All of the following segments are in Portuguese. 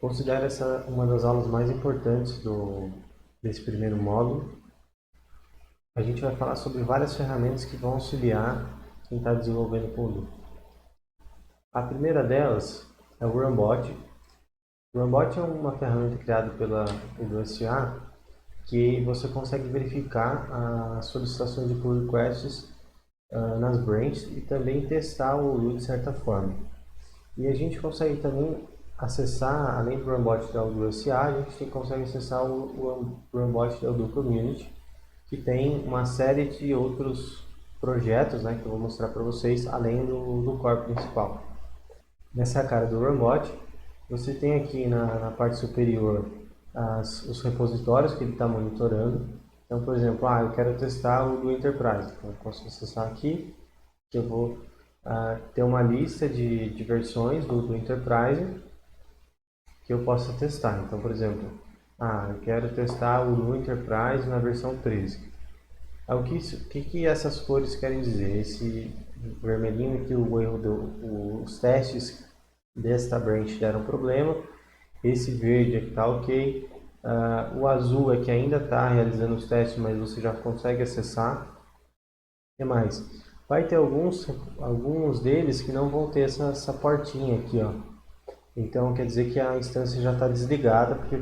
Considero essa uma das aulas mais importantes desse primeiro módulo. A gente vai falar sobre várias ferramentas que vão auxiliar quem está desenvolvendo produto. A primeira delas é o Runbot. O Runbot é uma ferramenta criada pela USA que você consegue verificar as solicitações de pull requests nas branches e também testar o Uru de certa forma. E a gente consegue também acessar, além do Runbot da USA, a gente consegue acessar o Runbot da Community, que tem uma série de outros projetos, né, que eu vou mostrar para vocês, além do core principal. Nessa cara do Runbot, você tem aqui na parte superior os repositórios que ele está monitorando. Então, por exemplo, eu quero testar o do Enterprise. Então, eu posso acessar aqui, que eu vou ter uma lista de versões do Enterprise que eu possa testar. Então, por exemplo, eu quero testar o do Enterprise na versão 13. O que essas cores querem dizer? Esse vermelhinho que o erro os testes desta branch deram problema. Esse verde aqui está ok. O azul é que ainda está realizando os testes, mas você já consegue acessar. O que mais? Vai ter alguns deles que não vão ter essa portinha aqui, ó. Então quer dizer que a instância já está desligada porque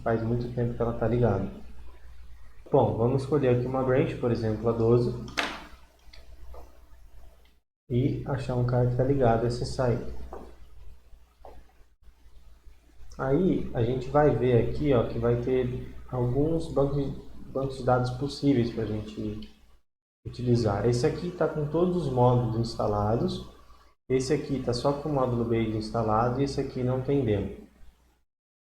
faz muito tempo que ela está ligada. Bom, vamos escolher aqui uma branch, por exemplo, a 12. E achar um cara que está ligado a acessar ele. Aí a gente vai ver aqui, ó, que vai ter alguns bancos de dados possíveis para a gente utilizar. Esse aqui está com todos os módulos instalados. Esse aqui está só com o módulo base instalado e esse aqui não tem demo.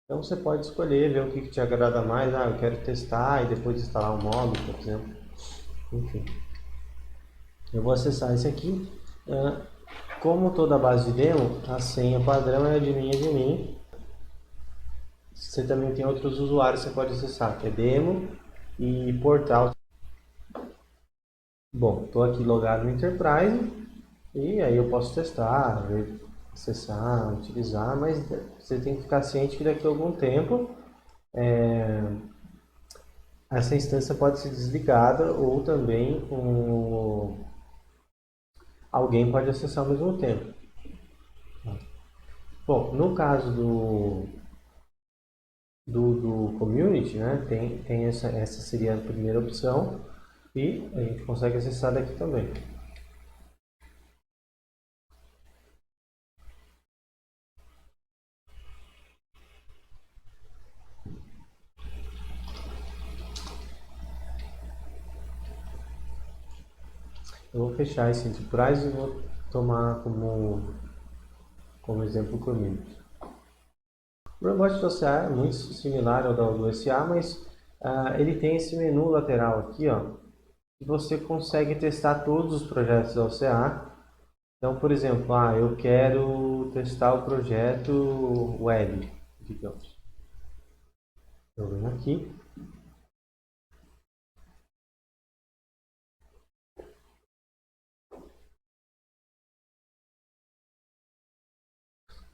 Então você pode escolher, ver o que te agrada mais. Eu quero testar e depois instalar um módulo, por exemplo. Enfim. Eu vou acessar esse aqui. Como toda base de demo, a senha padrão é admin. Você também tem outros usuários que você pode acessar, que é demo e portal. Bom, estou aqui logado no Enterprise e aí eu posso testar, acessar, utilizar, mas você tem que ficar ciente que daqui a algum tempo essa instância pode ser desligada ou também alguém pode acessar ao mesmo tempo. Bom, no caso do community, né, tem essa seria a primeira opção e a gente consegue acessar daqui também. Eu vou fechar esse Enterprise e vou tomar como exemplo o community. O robot do OCA é muito similar ao do SA, mas ele tem esse menu lateral aqui, ó, que você consegue testar todos os projetos da OCA. Então, por exemplo, eu quero testar o projeto web, digamos. Eu venho aqui,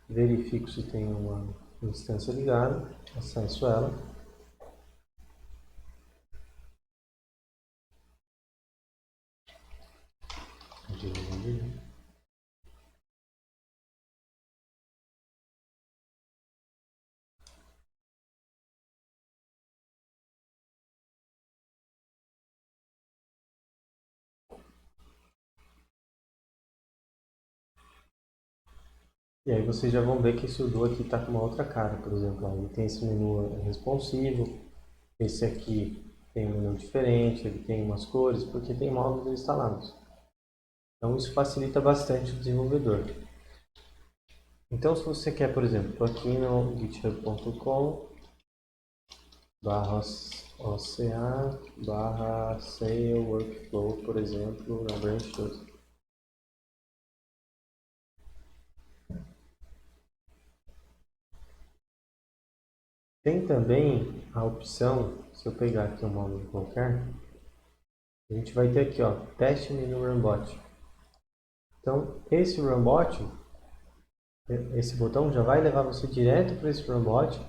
verifico se tem uma instância ligada, acesso ela. E aí vocês já vão ver que esse Udo aqui está com uma outra cara, por exemplo. Ele tem esse menu responsivo, esse aqui tem um menu diferente, ele tem umas cores, porque tem módulos instalados. Então isso facilita bastante o desenvolvedor. Então se você quer, por exemplo, estou aqui no github.com /oca /sale workflow, por exemplo, na branch 12. Tem também a opção, se eu pegar aqui um módulo qualquer, a gente vai ter aqui, ó, teste menu runbot. Então, esse runbot, esse botão já vai levar você direto para esse Runbot,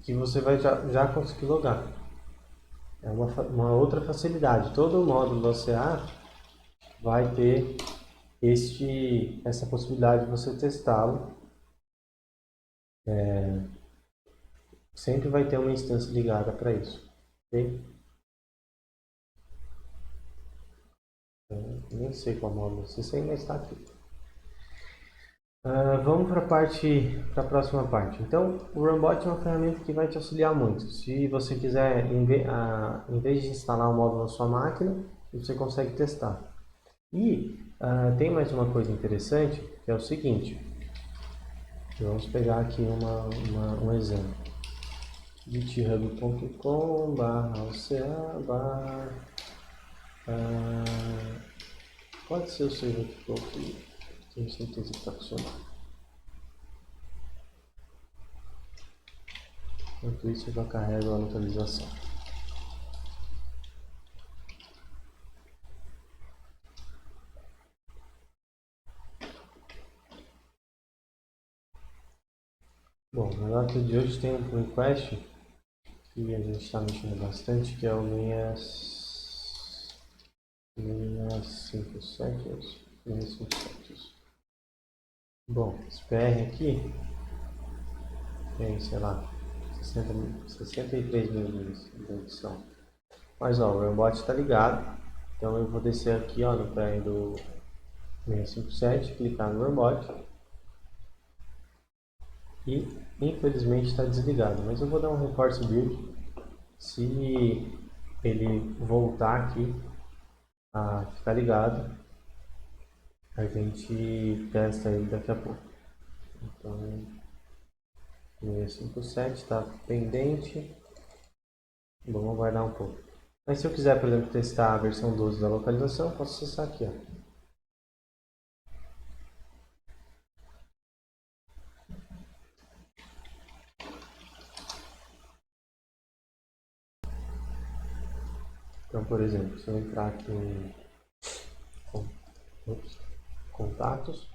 que você vai já conseguir logar. É uma outra facilidade. Todo o módulo da OCA vai ter essa possibilidade de você testá-lo. Sempre vai ter uma instância ligada para isso. Ok? Nem sei qual módulo você tem, mas está aqui. Vamos para a próxima parte. Então, o Runbot é uma ferramenta que vai te auxiliar muito. Se você quiser, em vez de instalar o módulo na sua máquina, você consegue testar. E tem mais uma coisa interessante, que é o seguinte. Vamos pegar aqui um exemplo. github.com/oca pode ser o servidor que ficou aqui. Tenho certeza que está funcionando. Enquanto isso, eu já carrego a localização. Bom, na data de hoje tem um request que a gente está mexendo bastante, que é o 657. Bom, esse PR aqui tem, sei lá, 63 mil de edição. Mas ó, o Runbot está ligado, então eu vou descer aqui ó, no PR do 657, clicar no Runbot e infelizmente está desligado, mas eu vou dar um reforce build. Se ele voltar aqui a ficar ligado, a gente testa ele daqui a pouco. Então 657 está pendente. Vamos aguardar um pouco. Mas se eu quiser, por exemplo, testar a versão 12 da localização, posso acessar aqui. Ó. Então, por exemplo, se eu entrar aqui em contatos,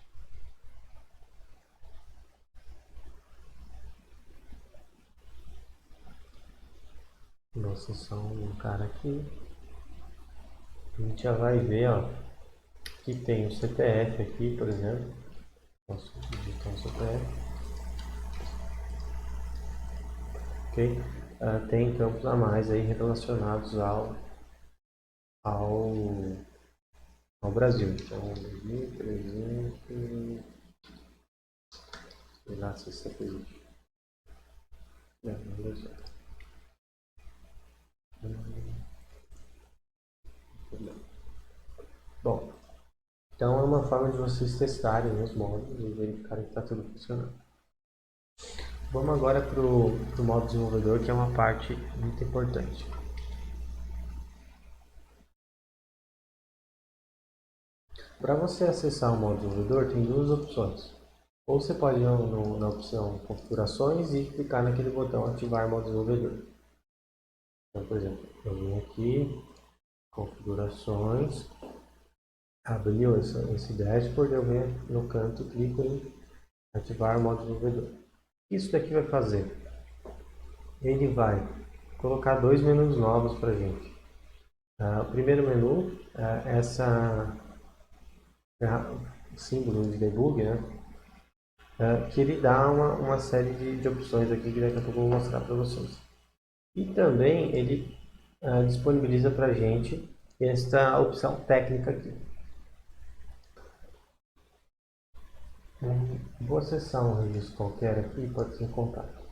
vou acessar um cara aqui, a gente já vai ver ó, que tem o CPF aqui, por exemplo. Posso digitar o CPF. Ok? Tem campos a mais aí relacionados ao, ao Brasil. Então, 2.300, sei lá se isso é permitido. Não, bom, então é uma forma de vocês testarem os módulos e verificarem que está tudo funcionando. Vamos agora para o modo desenvolvedor, que é uma parte muito importante. Para você acessar o modo desenvolvedor, tem duas opções. Ou você pode ir na opção configurações e clicar naquele botão ativar modo desenvolvedor. Então, por exemplo, eu vim aqui, configurações, abriu esse dashboard, eu venho no canto, clico em ativar modo desenvolvedor. O que isso daqui vai fazer? Ele vai colocar dois menus novos para a gente. O primeiro menu é símbolo de debug, né? Que ele dá uma série de opções aqui que daqui a pouco eu vou mostrar para vocês. E também ele disponibiliza para a gente esta opção técnica aqui. Vou acessar um registro qualquer aqui, pode ser em contato.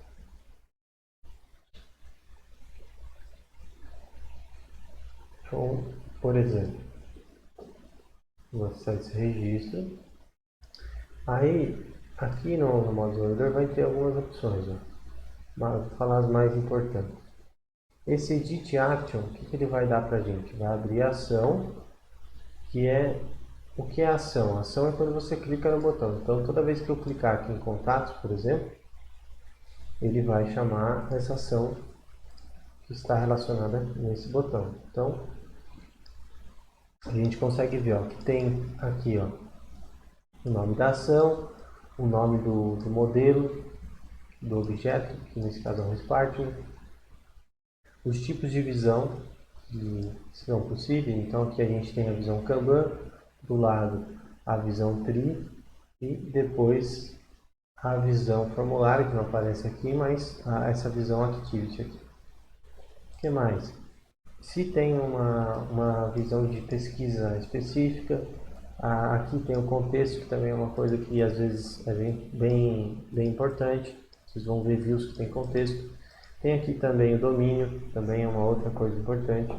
Então, por exemplo, vou acessar esse registro. Aí, aqui no modo desenvolvedor vai ter algumas opções. Ó. Mas vou falar as mais importantes. Esse Edit Action, o que ele vai dar para a gente? Vai abrir a ação, que é... O que é a ação? A ação é quando você clica no botão. Então, toda vez que eu clicar aqui em contatos, por exemplo, ele vai chamar essa ação que está relacionada nesse botão. Então, a gente consegue ver ó, que tem aqui ó, o nome da ação, o nome do modelo, do objeto, que nesse caso é um ResPartner, os tipos de visão que serão possíveis. Então aqui a gente tem a visão Kanban, do lado a visão TRI e depois a visão formulário, que não aparece aqui, mas essa visão Activity aqui. O que mais? Se tem uma visão de pesquisa específica, aqui tem o contexto, que também é uma coisa que às vezes é bem importante. Vocês vão ver views que tem contexto. Tem aqui também o domínio, também é uma outra coisa importante.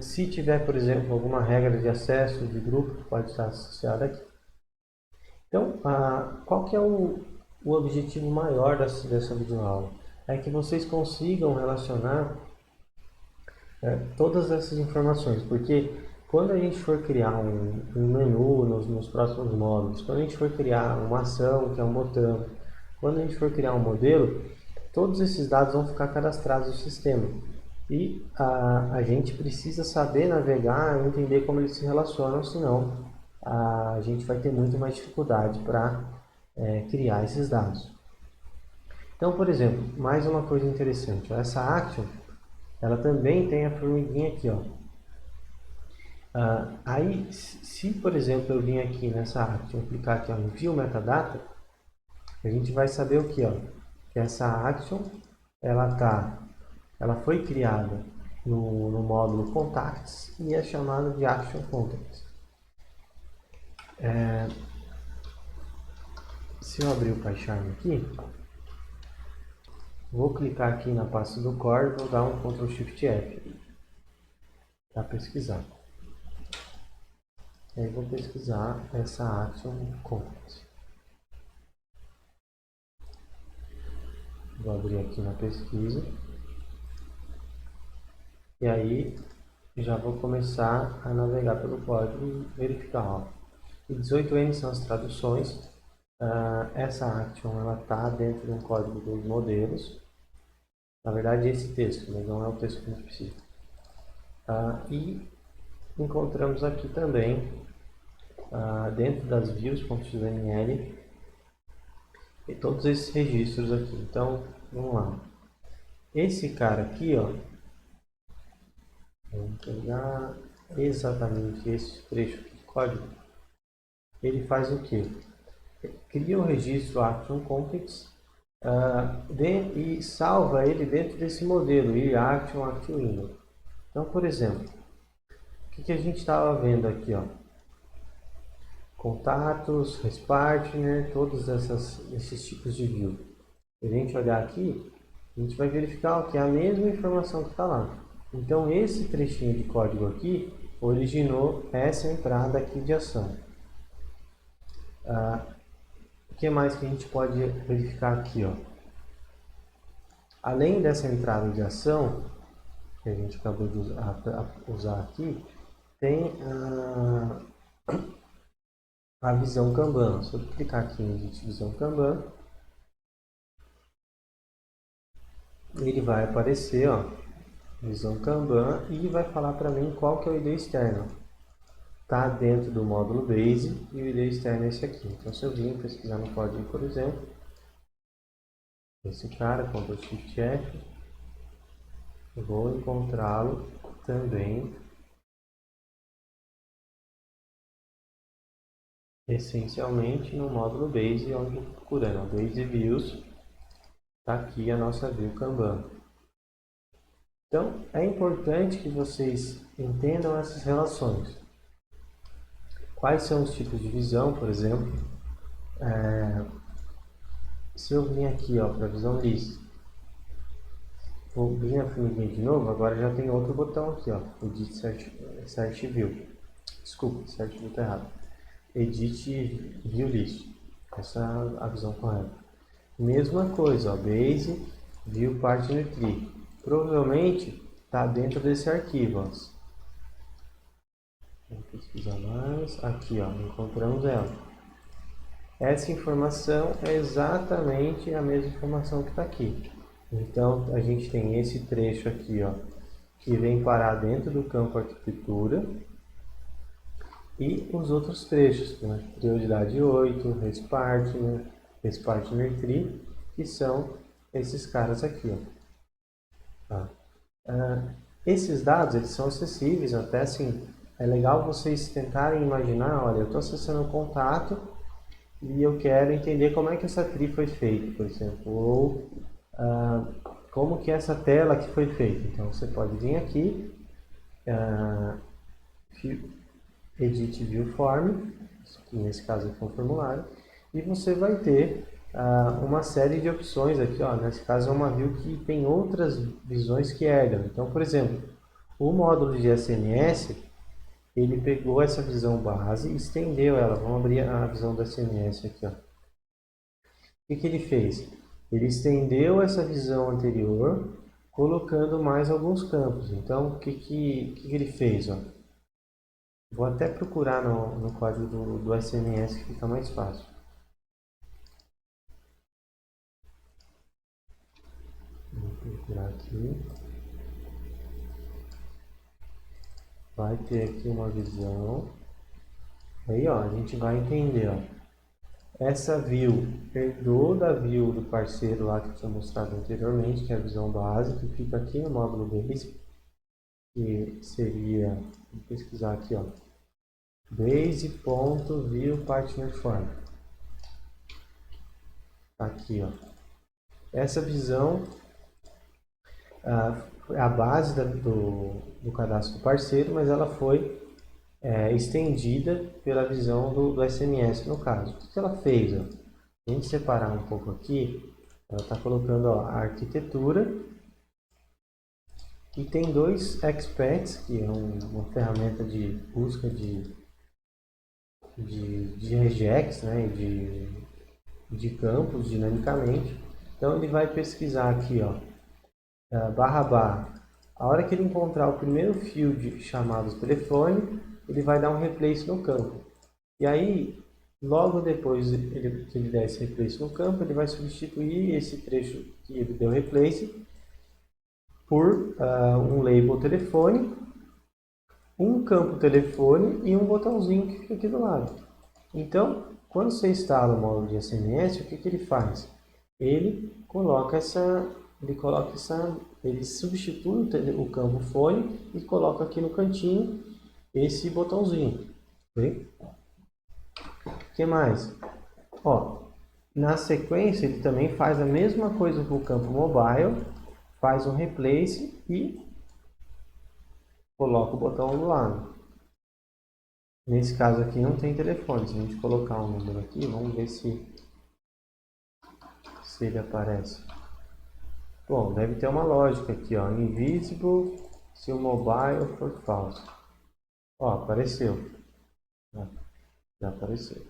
Se tiver, por exemplo, alguma regra de acesso de grupo, pode estar associada aqui. Então, qual que é o objetivo maior dessa videoaula? É que vocês consigam relacionar todas essas informações, porque quando a gente for criar um menu nos próximos módulos, quando a gente for criar uma ação, que é um botão, quando a gente for criar um modelo, todos esses dados vão ficar cadastrados no sistema. E a gente precisa saber navegar e entender como eles se relacionam, senão a gente vai ter muito mais dificuldade para criar esses dados. Então, por exemplo, mais uma coisa interessante, essa action, ela também tem a formiguinha aqui, ó. Aí, se por exemplo eu vim aqui nessa action, clicar aqui, ó, em View Metadata, a gente vai saber o que, ó, que essa action, ela foi criada no módulo Contacts e é chamada de Action Contacts. Se eu abrir o PyCharm aqui, vou clicar aqui na pasta do core, vou dar um Ctrl Shift F para pesquisar. E aí vou pesquisar essa Action Contact. Vou abrir aqui na pesquisa. E aí já vou começar a navegar pelo código e verificar. Ó. E 18N são as traduções. Essa action está dentro de um código dos modelos. Na verdade, esse texto, mas não é o texto que a gente precisa. E encontramos aqui também, dentro das views.xml, e todos esses registros aqui. Então, vamos lá. Esse cara aqui, ó, vamos pegar exatamente esse trecho aqui de código. Ele faz o quê? Cria o registro Action Contacts e salva ele dentro desse modelo, Action Window. Então, por exemplo, o que a gente estava vendo aqui, ó? Contatos, ResPartner, todos esses tipos de view. Se a gente olhar aqui, a gente vai verificar que é a mesma informação que está lá. Então, esse trechinho de código aqui originou essa entrada aqui de ação. O que mais que a gente pode verificar aqui, ó? Além dessa entrada de ação, que a gente acabou de usar aqui, tem a visão Kanban. Se eu clicar aqui em Edit Visão Kanban, ele vai aparecer, ó, Visão Kanban, e vai falar para mim qual que é o ID externo. Está dentro do módulo Base e o ID externo é esse aqui. Então, se eu vim pesquisar no código, por exemplo, esse cara, Ctrl Shift F, vou encontrá-lo também essencialmente no módulo Base, onde eu estou procurando Base Views, está aqui a nossa View Kanban. Então, é importante que vocês entendam essas relações. Quais são os tipos de visão, por exemplo? Se eu vim aqui para a visão List, vou vir na formiguinha de novo, agora já tem outro botão aqui, ó, Edit Search View. Desculpa, Search View está errado. Edit View List. Essa é a visão correta. Mesma coisa, ó, Base View Partner Tree. Provavelmente está dentro desse arquivo. Ó. Vou pesquisar mais. Aqui, ó, encontramos ela. Essa informação é exatamente a mesma informação que está aqui. Então, a gente tem esse trecho aqui, ó, que vem parar dentro do campo arquitetura. e os outros trechos, né? Prioridade 8, Race Partner Tree, que são esses caras aqui, ó. Tá? Esses dados, eles são acessíveis, até assim, é legal vocês tentarem imaginar, olha, eu estou acessando um contato e eu quero entender como é que essa tree foi feita, por exemplo, ou como que essa tela aqui foi feita. Então, você pode vir aqui, Edit View Form, que nesse caso aqui é um formulário, e você vai ter uma série de opções aqui, ó, nesse caso é uma view que tem outras visões que herdam. Então, por exemplo, o módulo de SMS, ele pegou essa visão base e estendeu ela. Vamos abrir a visão do SMS aqui, ó. O que ele fez? Ele estendeu essa visão anterior, colocando mais alguns campos. Então, o que ele fez? Ó? Vou até procurar no código do SMS que fica mais fácil. Vou procurar aqui. Vai ter aqui uma visão. Aí, ó, a gente vai entender, ó. Essa view herdou da view do parceiro lá que eu tinha mostrado anteriormente, que é a visão base, que fica aqui no módulo base, que seria, vou pesquisar aqui, ó, base.viewPartnerForm. Aqui, ó. Essa visão é a base do cadastro do parceiro, mas ela foi estendida pela visão do SMS no caso. O que ela fez? Ó? Se a gente separar um pouco aqui, ela está colocando ó, a arquitetura e tem dois experts, que é uma ferramenta de busca de regex, né, de campos dinamicamente. Então ele vai pesquisar aqui, ó, barra barra. A hora que ele encontrar o primeiro field chamado telefone, ele vai dar um replace no campo. E aí, logo depois que ele der esse replace no campo, ele vai substituir esse trecho que ele deu replace por um label telefone, um campo telefone e um botãozinho que fica aqui do lado. Então, quando você instala o módulo de SMS, o que ele faz? Ele substitui o campo fone e coloca aqui no cantinho esse botãozinho. Okay? O que mais? Ó, na sequência, ele também faz a mesma coisa com o campo mobile, faz um replace e coloca o botão do lado. Nesse caso aqui não tem telefone. Se a gente colocar um número aqui, vamos ver se ele aparece. Bom, deve ter uma lógica aqui, ó, invisible se o mobile for false. Ó, apareceu. Já apareceu.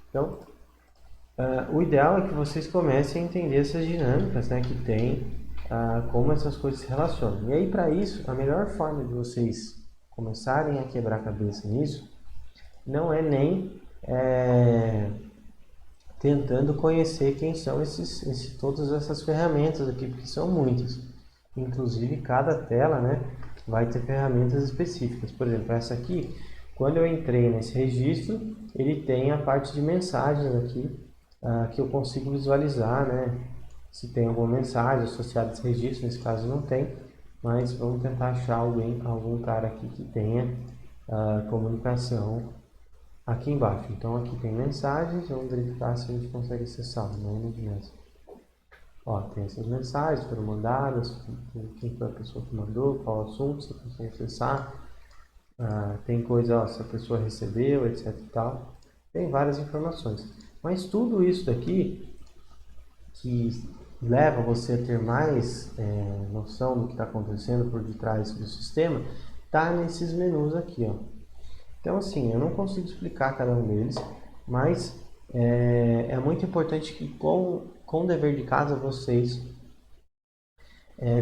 Então, o ideal é que vocês comecem a entender essas dinâmicas, né, que tem, como essas coisas se relacionam. E aí, para isso, a melhor forma de vocês começarem a quebrar a cabeça nisso, não é nem tentando conhecer quem são todas essas ferramentas aqui, porque são muitas. Inclusive, cada tela, né, vai ter ferramentas específicas. Por exemplo, essa aqui, quando eu entrei nesse registro, ele tem a parte de mensagens aqui, que eu consigo visualizar, né, se tem alguma mensagem associada a esse registro. Nesse caso não tem, mas vamos tentar achar algum cara aqui que tenha comunicação aqui embaixo. Então aqui tem mensagens, vamos verificar se a gente consegue acessar o nome de mensagem. Ó, tem essas mensagens foram mandadas, quem foi a pessoa que mandou, qual o assunto, você consegue acessar. Tem coisa, ó, se a pessoa recebeu, etc e tal. Tem várias informações. Mas tudo isso daqui, que leva você a ter mais noção do que está acontecendo por detrás do sistema, está nesses menus aqui, ó. Então, assim, eu não consigo explicar cada um deles, mas é muito importante que com o dever de casa vocês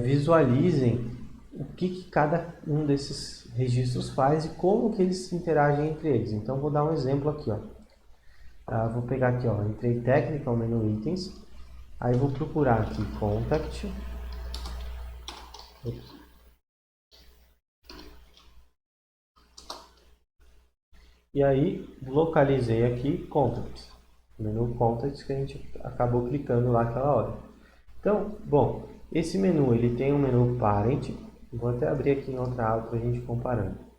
visualizem o que cada um desses registros faz e como que eles interagem entre eles. Então, vou dar um exemplo aqui, ó. Vou pegar aqui, ó, entrei Technical Menu Itens, aí vou procurar aqui Contact. E aí, localizei aqui Contacts. O menu Contacts que a gente acabou clicando lá aquela hora. Então, bom, esse menu ele tem um menu Parent. Vou até abrir aqui em outra aba para a gente comparando.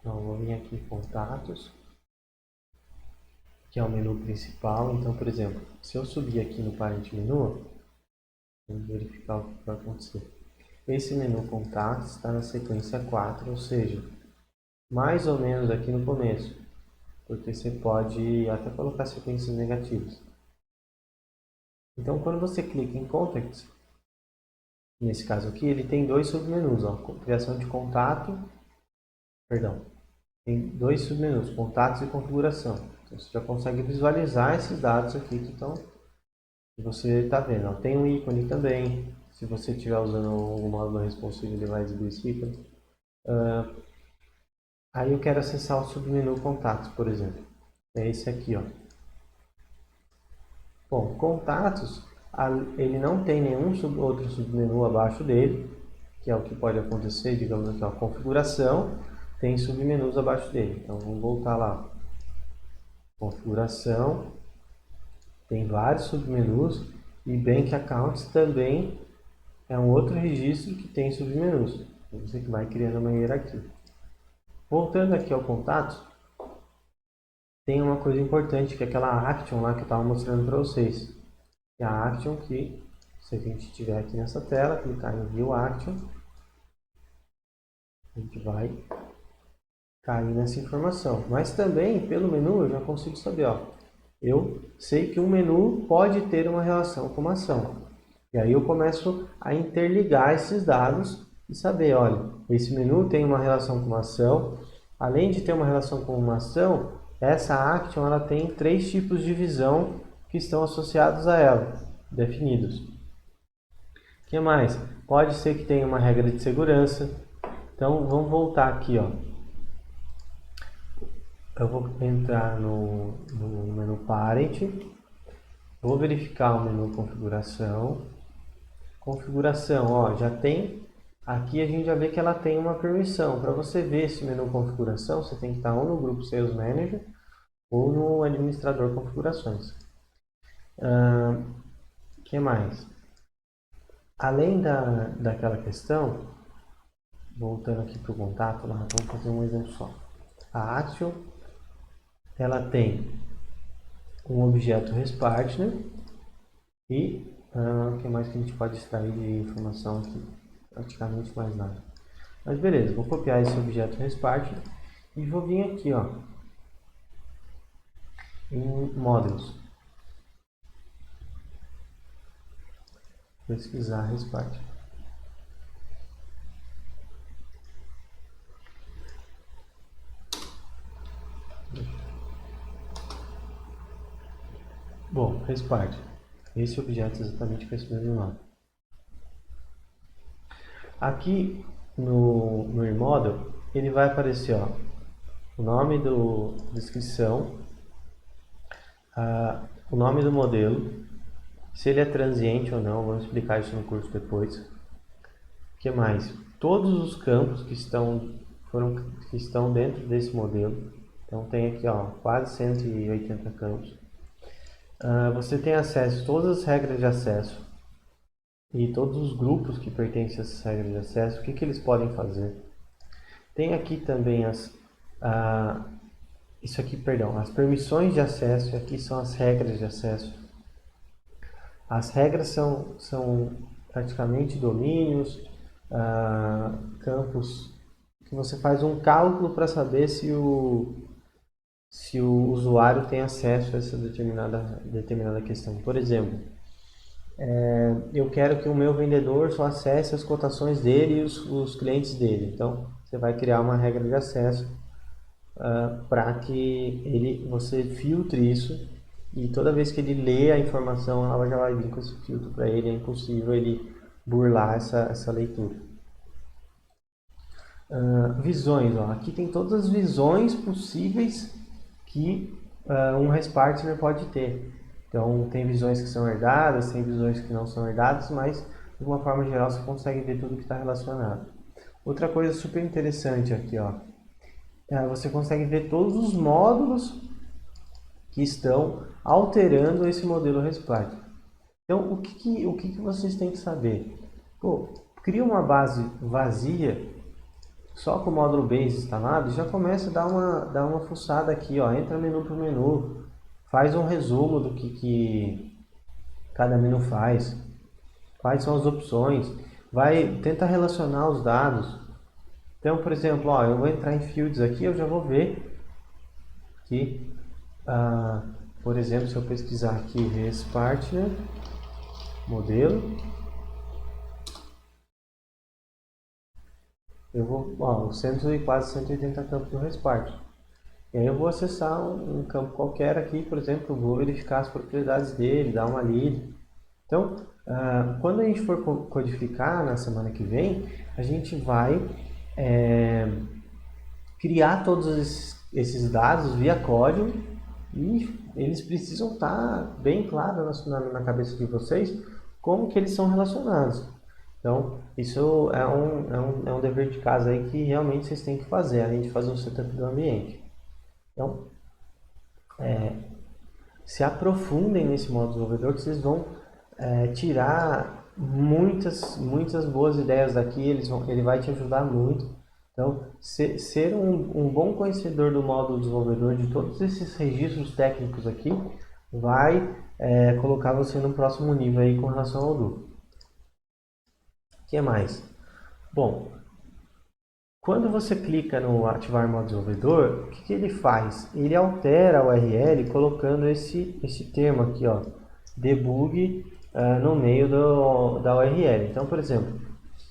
Então, vou vir aqui em Contatos, que é o menu principal. Então, por exemplo, se eu subir aqui no Parent Menu, vamos verificar o que vai acontecer. Esse menu Contatos está na sequência 4, ou seja, mais ou menos aqui no começo, porque você pode até colocar sequências negativas. Então, quando você clica em Contacts, nesse caso aqui, ele tem dois submenus, ó, criação de contato, perdão, tem dois submenus, contatos e configuração. Então, você já consegue visualizar esses dados aqui que você está vendo. Ó. Tem um ícone também, se você estiver usando o módulo responsive, ele vai exibir esse ícone. Aí eu quero acessar o submenu contatos, por exemplo. É esse aqui, ó. Bom, contatos, ele não tem nenhum outro submenu abaixo dele, que é o que pode acontecer, digamos aqui, ó, configuração, tem submenus abaixo dele. Então vamos voltar lá. Configuração, tem vários submenus e Bank Accounts também é um outro registro que tem submenus. Você que vai criando uma hierarquia. Voltando aqui ao contato, tem uma coisa importante que é aquela action lá que eu estava mostrando para vocês. Que é a action que, se a gente estiver aqui nessa tela, clicar em View Action, a gente vai cair nessa informação. Mas também, pelo menu, eu já consigo saber, ó, eu sei que um menu pode ter uma relação com uma ação. E aí eu começo a interligar esses dados e saber, olha, esse menu tem uma relação com uma ação. Além de ter uma relação com uma ação, essa action ela tem 3 tipos de visão que estão associados a ela, definidos. O que mais? Pode ser que tenha uma regra de segurança. Então, vamos voltar aqui, ó. Eu vou entrar no menu Parent, vou verificar o menu Configuração. Configuração, ó, já tem, aqui a gente já vê que ela tem uma permissão. Para você ver esse menu Configuração, você tem que estar ou no grupo Sales Manager ou no administrador Configurações. O que mais? Além daquela questão, voltando aqui para o contato, lá, vamos fazer um exemplo só. A Action, ela tem um objeto ResPartner e o que mais que a gente pode extrair de informação aqui? Praticamente mais nada. Mas beleza, vou copiar esse objeto ResPartner e vou vir aqui, ó, em módulos. Pesquisar ResPartner. Bom, ResPartner. Esse objeto exatamente com esse mesmo nome. Aqui no InModel, ele vai aparecer, ó, o nome do descrição, o nome do modelo, se ele é transiente ou não, vamos explicar isso no curso depois. O que mais? Todos os campos que estão dentro desse modelo. Então tem aqui, ó, quase 180 campos. Você tem acesso a todas as regras de acesso e todos os grupos que pertencem a essas regras de acesso, o que eles podem fazer. Tem aqui também as permissões de acesso, e aqui são as regras de acesso. As regras são praticamente domínios, campos que você faz um cálculo para saber se o usuário tem acesso a essa determinada questão. Por exemplo, eu quero que o meu vendedor só acesse as cotações dele e os clientes dele. Então, você vai criar uma regra de acesso para que você filtre isso e toda vez que ele lê a informação, ela já vai vir com esse filtro para ele. É impossível ele burlar essa leitura. Visões, ó. Aqui tem todas as visões possíveis que um ResPartner pode ter. Então, tem visões que são herdadas, tem visões que não são herdadas, mas de uma forma geral você consegue ver tudo que está relacionado. Outra coisa super interessante aqui, ó, você consegue ver todos os módulos que estão alterando esse modelo ResPartner. Então, o que vocês têm que saber? Pô, cria uma base vazia só com o módulo base instalado, já começa a dar uma fuçada aqui, ó. Entra menu por menu, faz um resumo do que cada menu faz, quais são as opções, tenta relacionar os dados. Então, por exemplo, ó, eu vou entrar em Fields aqui, eu já vou ver que, por exemplo, se eu pesquisar aqui ResPartner, modelo, eu vou, ó, quase 180 campos do ResPartner. E aí eu vou acessar um campo qualquer aqui, por exemplo, vou verificar as propriedades dele, dar uma lida. Então, quando a gente for codificar na semana que vem, a gente vai criar todos esses dados via código e eles precisam estar bem claros na cabeça de vocês como que eles são relacionados. Então, isso é um dever de casa aí que realmente vocês têm que fazer, além de fazer o setup do ambiente. Então, se aprofundem nesse modo desenvolvedor que vocês vão tirar muitas boas ideias daqui, ele vai te ajudar muito. Então, ser um bom conhecedor do módulo desenvolvedor de todos esses registros técnicos aqui vai colocar você no próximo nível aí com relação ao Odoo. O que mais? Bom, quando você clica no ativar modo desenvolvedor, o que ele faz? Ele altera a URL colocando esse termo aqui, ó, debug no meio da URL. Então, por exemplo,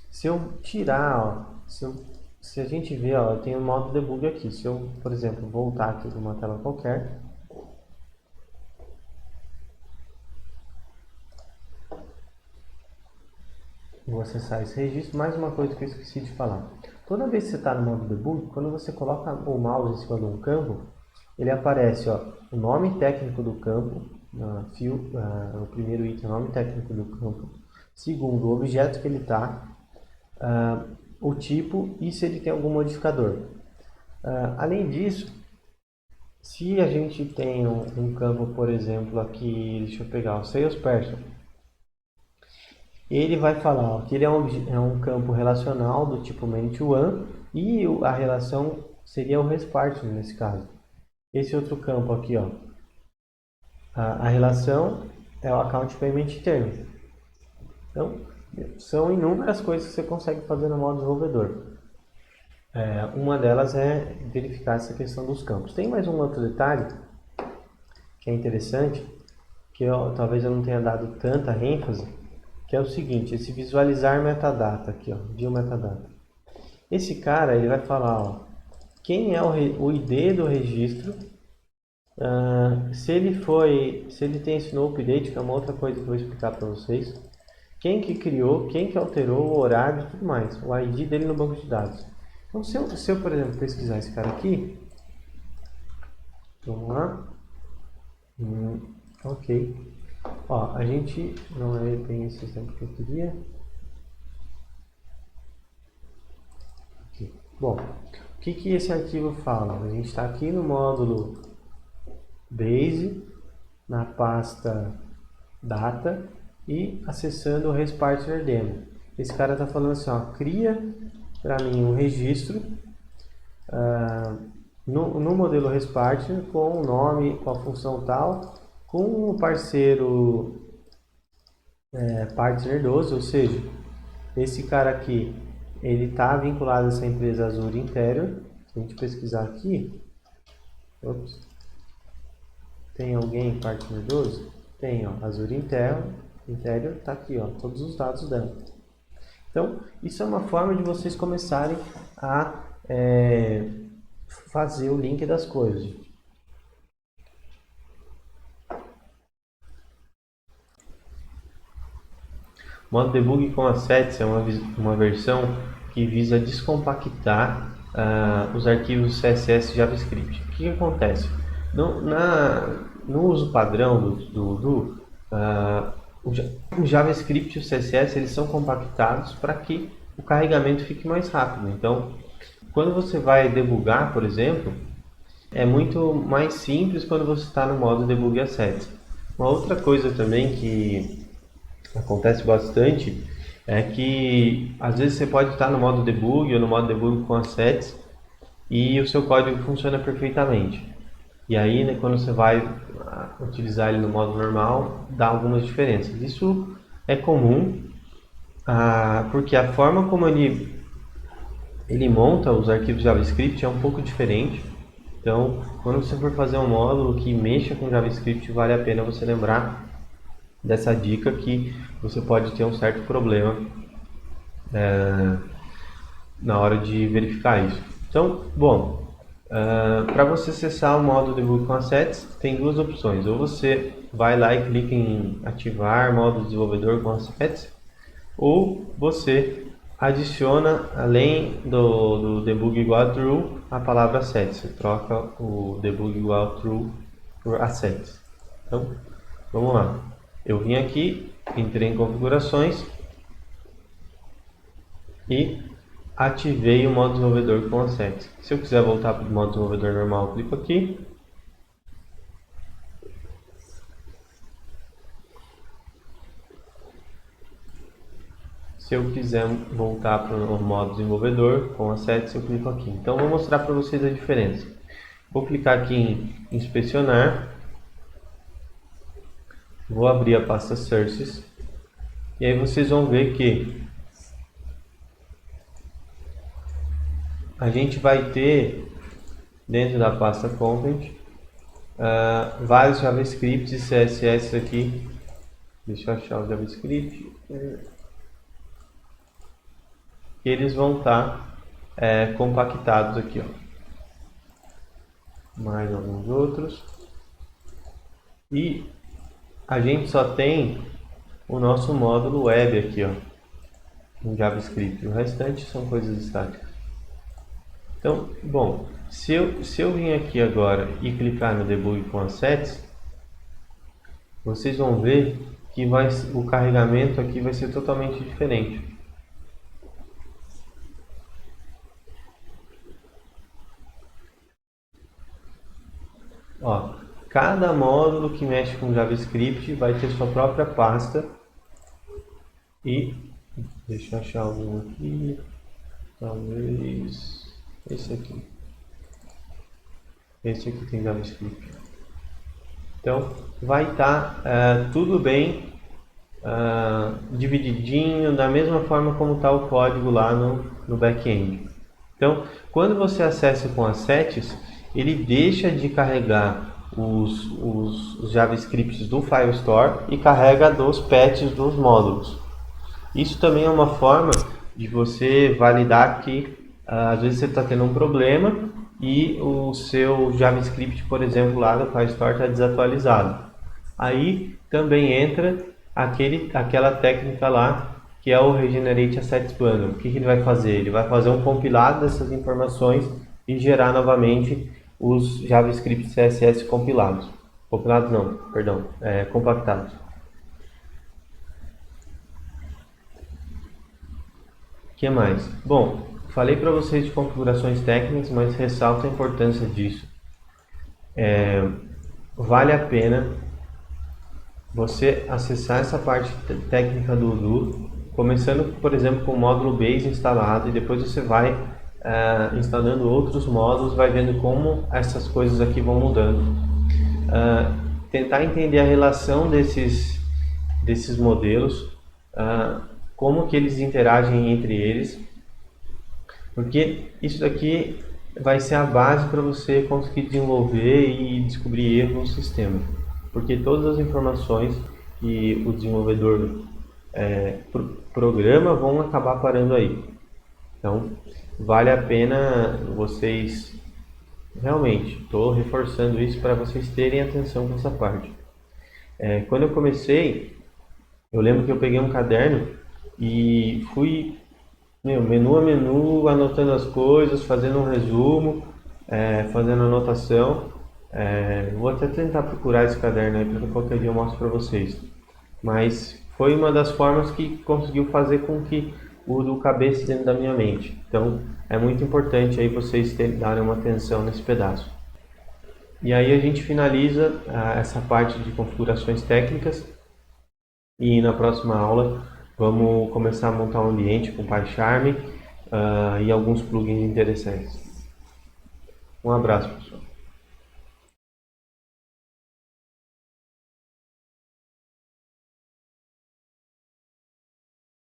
se eu tirar, ó, se a gente ver, ó, eu tenho o modo debug aqui. Se eu, por exemplo, voltar aqui para uma tela qualquer, vou acessar esse registro. Mais uma coisa que eu esqueci de falar. Toda vez que você está no modo debug, quando você coloca o mouse em cima de um campo, ele aparece, ó, o nome técnico do campo, o primeiro item, o nome técnico do campo. Segundo, o objeto que ele está, o tipo e se ele tem algum modificador. Além disso, se a gente tem um campo, por exemplo, aqui, deixa eu pegar o salesperson, ele vai falar, ó, que ele é um campo relacional do tipo many-to-one e a relação seria o ResPartner nesse caso. Esse outro campo aqui, ó, a relação é o Account Payment Term. Então, são inúmeras coisas que você consegue fazer no modo desenvolvedor. Uma delas é verificar essa questão dos campos. Tem mais um outro detalhe que é interessante, que talvez eu não tenha dado tanta ênfase, que é o seguinte, esse visualizar metadata aqui, ó, view metadata. Esse cara, ele vai falar, ó, quem é o ID do registro, se ele tem esse no update, que é uma outra coisa que eu vou explicar para vocês, quem que criou, quem que alterou, o horário e tudo mais, o ID dele no banco de dados. Então, se eu, por exemplo, pesquisar esse cara aqui, vamos lá, ok, ó, a gente não é bem esse exemplo que eu queria. Aqui. Bom, o que esse arquivo fala? A gente está aqui no módulo base, na pasta data e acessando o ResPartner demo. Esse cara está falando assim, ó, cria para mim um registro no modelo ResPartner com o nome, com a função tal, com o parceiro partner 12, ou seja, esse cara aqui, ele está vinculado a essa empresa Azure Interior. Se a gente pesquisar aqui, tem alguém partner 12? Tem, ó, Azure Interior, está aqui, ó, todos os dados dela. Então, isso é uma forma de vocês começarem a fazer o link das coisas. O modo debug com assets é uma versão que visa descompactar os arquivos CSS e JavaScript. O que acontece? No uso padrão do Odoo, o JavaScript e o CSS eles são compactados para que o carregamento fique mais rápido. Então, quando você vai debugar, por exemplo, é muito mais simples quando você está no modo Debug Assets. Uma outra coisa também que acontece bastante é que às vezes você pode estar no modo Debug ou no modo Debug com Assets e o seu código funciona perfeitamente. E aí, né, quando você vai utilizar ele no modo normal, dá algumas diferenças. Isso é comum, porque a forma como ele monta os arquivos JavaScript é um pouco diferente. Então, quando você for fazer um módulo que mexa com JavaScript, vale a pena você lembrar dessa dica que você pode ter um certo problema na hora de verificar isso. Então, bom, para você acessar o modo Debug com Assets, tem duas opções. Ou você vai lá e clica em ativar modo desenvolvedor com Assets, ou você adiciona, além do debug igual a true, a palavra assets. Você troca o debug igual a true por assets. Então, vamos lá. Eu vim aqui, entrei em configurações e ativei o modo desenvolvedor com assets. Se eu quiser voltar para o modo desenvolvedor normal, eu clico aqui. Se eu quiser voltar para o modo desenvolvedor com assets, eu clico aqui. Então, vou mostrar para vocês a diferença. Vou clicar aqui em inspecionar. Vou abrir a pasta Sources. E aí vocês vão ver que a gente vai ter, dentro da pasta Content, vários JavaScripts e CSS aqui. Deixa eu achar o JavaScript. E eles vão estar compactados aqui, ó. Mais alguns outros. E a gente só tem o nosso módulo web aqui, ó, em JavaScript. O restante são coisas estáticas. Então, bom, se eu vir aqui agora e clicar no Debug com Assets, vocês vão ver que o carregamento aqui vai ser totalmente diferente. Ó, cada módulo que mexe com JavaScript vai ter sua própria pasta. E deixa eu achar algum aqui. Talvez esse aqui. Esse aqui tem JavaScript. Então, vai estar tudo bem divididinho, da mesma forma como está o código lá no back-end. Então, quando você acessa com assets, ele deixa de carregar os JavaScripts do File Store e carrega dos patches dos módulos. Isso também é uma forma de você validar que às vezes você está tendo um problema e o seu JavaScript, por exemplo, lá do File Store está desatualizado. Aí também entra aquela técnica lá que é o Regenerate Assets Bundle. O que ele vai fazer? Ele vai fazer um compilado dessas informações e gerar novamente os JavaScript CSS compilados. Compilados não, perdão, compactados. O que mais? Bom, falei para vocês de configurações técnicas, mas ressalto a importância disso. Vale a pena você acessar essa parte técnica do Odoo, começando, por exemplo, com o módulo Base instalado, e depois você vai instalando outros módulos, vai vendo como essas coisas aqui vão mudando. Tentar entender a relação desses modelos, como que eles interagem entre eles, porque isso daqui vai ser a base para você conseguir desenvolver e descobrir erros no sistema, porque todas as informações que o desenvolvedor programa vão acabar parando aí. Então, vale a pena vocês, realmente, estou reforçando isso para vocês terem atenção com essa parte. Quando eu comecei, eu lembro que eu peguei um caderno e fui Menu a menu, anotando as coisas, fazendo um resumo, fazendo anotação. Vou até tentar procurar esse caderno aí para qualquer dia eu mostro para vocês. Mas foi uma das formas que conseguiu fazer com que o do cabesse dentro da minha mente. Então é muito importante aí vocês darem uma atenção nesse pedaço. E aí a gente finaliza essa parte de configurações técnicas e na próxima aula vamos começar a montar um ambiente com PyCharm e alguns plugins interessantes. Um abraço, pessoal.